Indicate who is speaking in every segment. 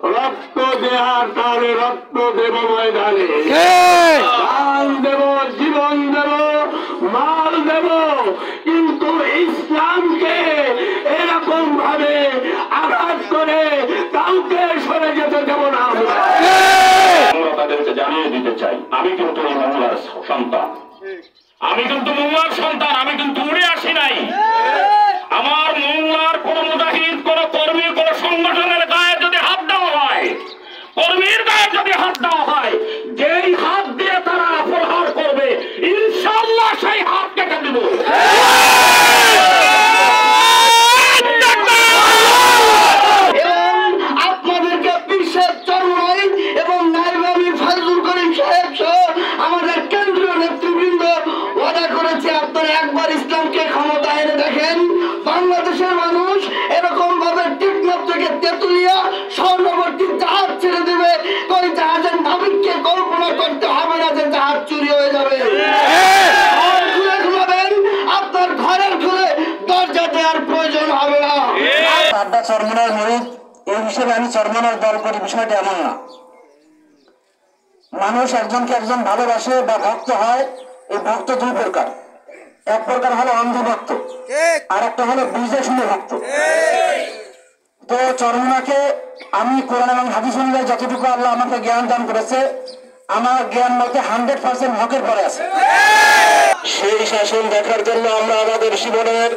Speaker 1: রক্ত দেওয়ার তাহলে রক্ত দেব ময়দানে, প্রাণ দেব, জীবন দেব, মাল দেব, কিন্তু ইসলামকে এরকম ভাবে আঘাত করে কাউকে সরে যেতে দেব না। আমরা তাদেরকে জানিয়ে দিতে চাই, আমি কিন্তু এই মোল্লার সন্তান, আমি কিন্তু মোল্লার সন্তান, আমি কিন্তু উড়ে আসি নাই। আমার মোল্লার কোন মুজাহিদ, কোন কর্মী, কোন সংগঠনের গায়ে যদি হাত দেওয়া হয়, কর্মীর গায়ে যদি হাত দেওয়া হয়, যেই হাত দিয়ে তারা প্রহার করবে ইনশাআল্লাহ সেই হাত কেটে দেব।
Speaker 2: আপনাদেরকে বিশ্বের চরমাই এবং নাইবামি ফাজলুল করিম সাহেব সহ আমাদের কেন্দ্রীয় নেতৃবৃন্দ ওয়াদা করেছে, আপনারা একবার ইসলামকে ক্ষমতা এনে দেখেন, বাংলাদেশের মানুষ এরকম ভাবে টিকনাফ থেকে তেতুলিয়া স্বর্ণবর্তী জাহাজ ছেড়ে দেবে, ওই জাহাজের নাবিককে কল্পনা করতে হবে না যে জাহাজ চুরি হয়ে যাবে। খুলে ঘুমাবেন, আপনার ঘরের খুলে দরজা দেওয়ার প্রয়োজন হবে না।
Speaker 3: আড্ডা চরমনার মরিদ এই হিসেবে আমি চরমনার দল করি, বিষয়টা এমন না। মানুষ একজনকে একজন ভালোবাসে বা ভক্ত হয়, এই ভক্ত দুই প্রকার। এক প্রকার হলো অন্ধভক্ত, আর একটা হলো বুঝে শুনে ভক্ত। তো চরমনাকে আমি কোরআন এবং হাদিস অনুযায়ী যতটুকু আল্লাহ আমাকে জ্ঞান দান করেছে, আমার জ্ঞান মতে 100% হকের পরে আছে।
Speaker 1: সেই শাসন দেখার জন্য আমরা আমাদের জীবনের,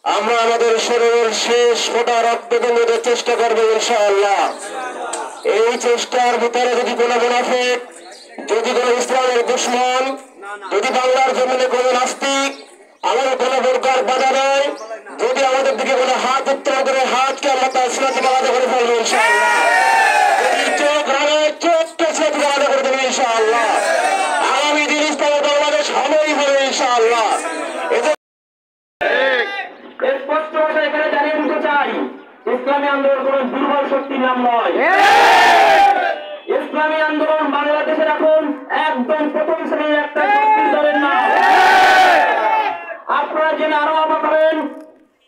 Speaker 1: আমরা আমাদের শরীরের শেষ ফোঁটা রক্ত দিতে চেষ্টা করবো ইনশাআল্লাহ। এই চেষ্টার ভিতরে যদি কোনো মুনাফিক, যদি কোনো ইসলামের দুশমন, যদি বাংলার জমিনে কোনো নাস্তিক আমাদের কোনো প্রকার বাধা দেয়, যদি আমাদের দিকে কোনো হাত উত্তোলন করে, হাতকে আমরা তার সিনা থেকে আলাদা করে ফেলবো ইনশাআল্লাহ। যদি চোখ রাঙে, চোখকে সিনা থেকে আলাদা করে দেবো ইনশাআল্লাহ। আগামী দিন ইসলামের বাংলাদেশ হবেই হবে ইনশাআল্লাহ। স্পষ্ট ভাষায় এখানে জানিয়ে দিতে চাই, ইসলামী আন্দোলন কোন দুর্বল শক্তির নাম নয়। ইসলামী আন্দোলন বাংলাদেশের এখন একদম প্রথম শ্রেণীর একটা শক্তির দলের নাম। আপনারা জেনে আরো অবাক হবেন,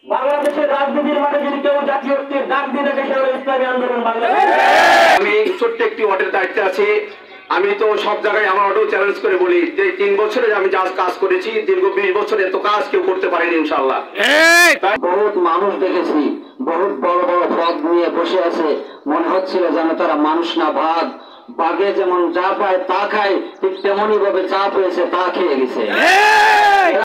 Speaker 1: বাংলাদেশের রাজনীতির মাঠে যদি কেউ জাতীয় ঐক্যের ডাক দিয়ে থাকে, সেটা হলো ইসলামী আন্দোলন বাংলাদেশ। আমি ছোট্ট একটি ওয়ার্ডের দায়িত্বে আছি। আমি তো সব জায়গায় আমার অটো চ্যালেঞ্জ করে বলি যে 3 বছরে আমি যা কাজ করেছি, দীর্ঘ 20 বছরে এত কাজ কেউ করতে পারেনি ইনশাআল্লাহ।
Speaker 3: বহুত মানুষ দেখেছি, বহুত বড় বড় পদ নিয়ে বসে আছে, মনে হচ্ছিল যেন তারা মানুষ না ভাগ। বাঘে যেমন যা পায় তা খায়, ঠিক তেমনই ভাবে যা পেয়েছে তা খেয়ে গেছে।